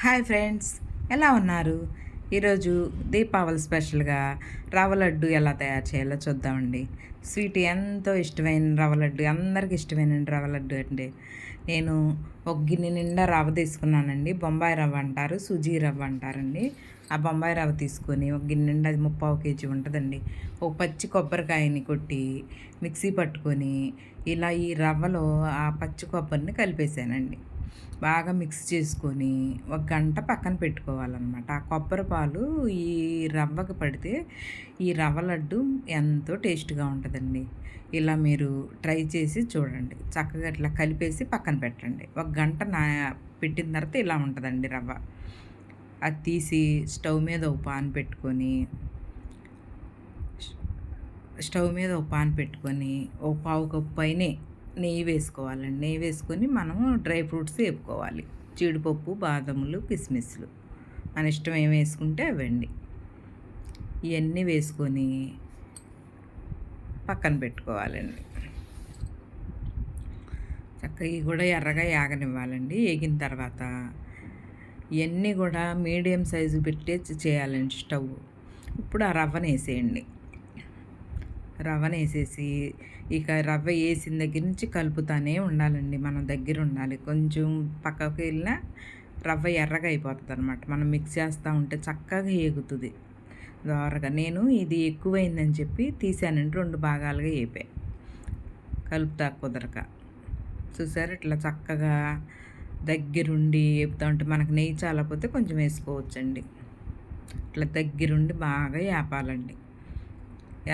Hi friends, ఎలా ఉన్నారు? ఈరోజు దీపావళి స్పెషల్గా రవ్వ లడ్డు ఎలా తయారు చేయాలో చూద్దామండి. స్వీట్ ఎంతో ఇష్టమైన రవ్వ లడ్డు, అందరికి ఇష్టమైన రవ్వ లడ్డు అండి. నేను ఒక గిన్నె నిండా రవ్వ తీసుకున్నానండి. బొంబాయి రవ్వ అంటారు, సుజీ రవ్వ అంటారండి. ఆ బొంబాయి రవ్వ తీసుకొని ఒక గిన్నె నిండా, అది 3/4 కేజీ ఉంటుందండి. ఒక పచ్చి కొబ్బరికాయని కొట్టి మిక్సీ పట్టుకొని ఇలా ఈ రవ్వలో ఆ పచ్చి కొబ్బరిని కలిపేసానండి. బాగా మిక్స్ చేసుకొని ఒక గంట పక్కన పెట్టుకోవాలన్నమాట. ఆ కొబ్బరి పాలు ఈ రవ్వకి పడితే ఈ రవ్వ లడ్డు ఎంతో టేస్ట్గా ఉంటుందండి. ఇలా మీరు ట్రై చేసి చూడండి. చక్కగా ఇట్లా కలిపేసి పక్కన పెట్టండి. ఒక గంట పెట్టిన తర్వాత ఇలా ఉంటుందండి రవ్వ. అది తీసి స్టవ్ మీద ఒక పాన్ పెట్టుకొని ఓ పావు కప్పు పైనే నెయ్యి వేసుకోవాలండి. నెయ్యి వేసుకొని మనము డ్రై ఫ్రూట్స్ వేపుకోవాలి. జీడిపప్పు, బాదములు, కిస్మిస్లు మన ఇష్టం ఏమి వేసుకుంటే అవండి. ఇవన్నీ వేసుకొని పక్కన పెట్టుకోవాలండి. చక్కగా ఇవి కూడా ఎర్రగా యాగనివ్వాలండి. వేగిన తర్వాత ఇవన్నీ కూడా మీడియం సైజు పెట్టే చేయాలండి స్టవ్. ఇప్పుడు ఆ రవ్వను వేసేయండి. రవ్వను వేసేసి ఇక రవ్వ వేసిన దగ్గర నుంచి కలుపుతానే ఉండాలండి. మనం దగ్గర ఉండాలి. కొంచెం పక్కకు వెళ్ళినా రవ్వ ఎర్రగా అయిపోతుంది అనమాట. మనం మిక్స్ చేస్తూ ఉంటే చక్కగా ఏగుతుంది దోరగా. నేను ఇది ఎక్కువైందని చెప్పి తీసానండి. 2 భాగాలుగా వేపా, కలుపుతా కుదరక. చూసారు, ఇట్లా చక్కగా దగ్గరుండి వేపుతూ ఉంటే మనకు నెయ్యి చాలకపోతే కొంచెం వేసుకోవచ్చండి. ఇట్లా దగ్గరుండి బాగా వేపాలండి.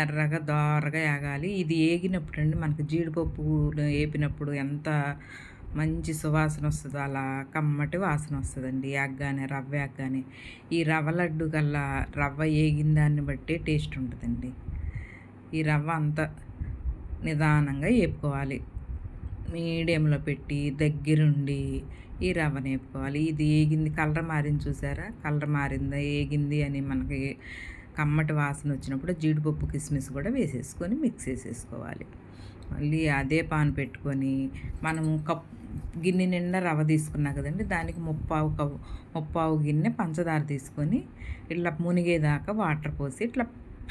ఎర్రగా దోరగా వేగాలి. ఇది వేగినప్పుడు అండి మనకు జీడిపప్పు వేపినప్పుడు ఎంత మంచి సువాసన వస్తుందో అలా కమ్మటి వాసన వస్తుందండి. వేగగానే రవ్వ వేగగానే. ఈ రవ్వ లడ్డు కల్లా రవ్వ వేగిన దాన్ని బట్టి టేస్ట్ ఉంటుందండి. ఈ రవ్వ అంత నిదానంగా వేపుకోవాలి. మీడియంలో పెట్టి దగ్గరుండి ఈ రవ్వను వేపుకోవాలి. ఇది వేగింది, కలర్ మారింది చూసారా? కలర్ మారిందా, వేగింది అని మనకి కమ్మటి వాసన వచ్చినప్పుడు జీడిపప్పు, కిస్మిస్ కూడా వేసేసుకొని మిక్స్ చేసేసుకోవాలి. మళ్ళీ అదే పాన్ పెట్టుకొని మనము గిన్నె నిండా రవ్వ తీసుకున్నా కదండి, దానికి ముప్పావు గిన్నె పంచదార తీసుకొని ఇట్లా మునిగేదాకా వాటర్ పోసి ఇట్లా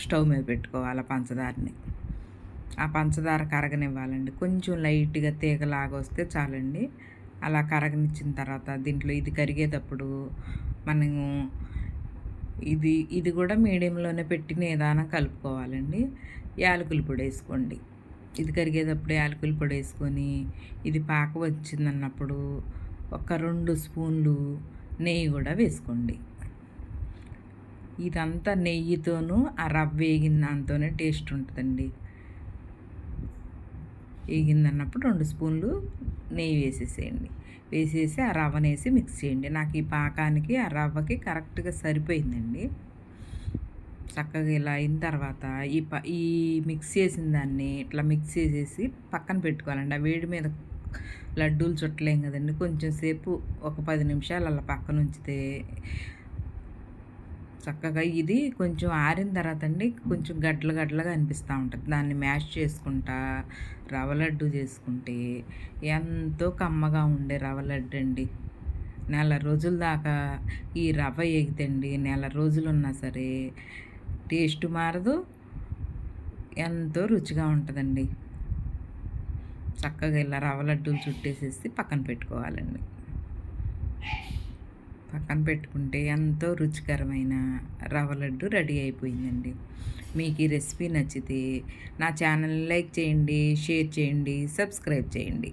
స్టవ్ మీద పెట్టుకోవాలి పంచదారని. ఆ పంచదార కరగనివ్వాలండి. కొంచెం లైట్గా తీగలాగా వస్తే చాలండి. అలా కరగనిచ్చిన తర్వాత దీంట్లో ఇది కరిగేటప్పుడు మనము ఇది కూడా మీడియంలోనే పెట్టి నిదానం కలుపుకోవాలండి. యాలకుల పొడి వేసుకోండి. ఇది కరిగేటప్పుడు యాలకుల పొడి వేసుకొని ఇది పాక వచ్చిందన్నప్పుడు ఒక 2 స్పూన్లు నెయ్యి కూడా వేసుకోండి. ఇదంతా నెయ్యితోనూ ఆ రవ్వ వేగిన దాంతోనే టేస్ట్ ఉంటుందండి. వేగిందన్నప్పుడు 2 స్పూన్లు నెయ్యి వేసేసేయండి. వేసేసి ఆ రవ్వనేసి మిక్స్ చేయండి. నాకు ఈ పాకానికి ఆ రవ్వకి కరెక్ట్గా సరిపోయిందండి. చక్కగా ఇలా అయిన తర్వాత ఈ మిక్స్ చేసిన దాన్ని ఇట్లా మిక్స్ చేసేసి పక్కన పెట్టుకోవాలండి. ఆ వేడి మీద లడ్డూలు చుట్టలేం కదండి. కొంచెం సేపు ఒక 10 నిమిషాలు అలా పక్కన ఉంచితే చక్కగా ఇది కొంచెం ఆరిన తర్వాత అండి కొంచెం గడ్డలుగా అనిపిస్తూ ఉంటుంది. దాన్ని మ్యాష్ చేసుకుంటా రవ్వ లడ్డు చేసుకుంటే ఎంతో కమ్మగా ఉండే రవ్వ లడ్డు అండి. నెల రోజుల దాకా ఈ రవ్వ ఎగితండి. నెల రోజులు ఉన్నా సరే టేస్ట్ మారదు, ఎంతో రుచిగా ఉంటుందండి. చక్కగా ఇలా రవ్వ లడ్డూలు చుట్టేసేసి పక్కన పెట్టుకోవాలండి. పక్కన పెట్టుకుంటే ఎంతో రుచికరమైన రవ్వ లడ్డు రెడీ అయిపోయిందండి. మీకు ఈ రెసిపీ నచ్చితే నా ఛానల్ని లైక్ చేయండి, షేర్ చేయండి, సబ్స్క్రైబ్ చేయండి.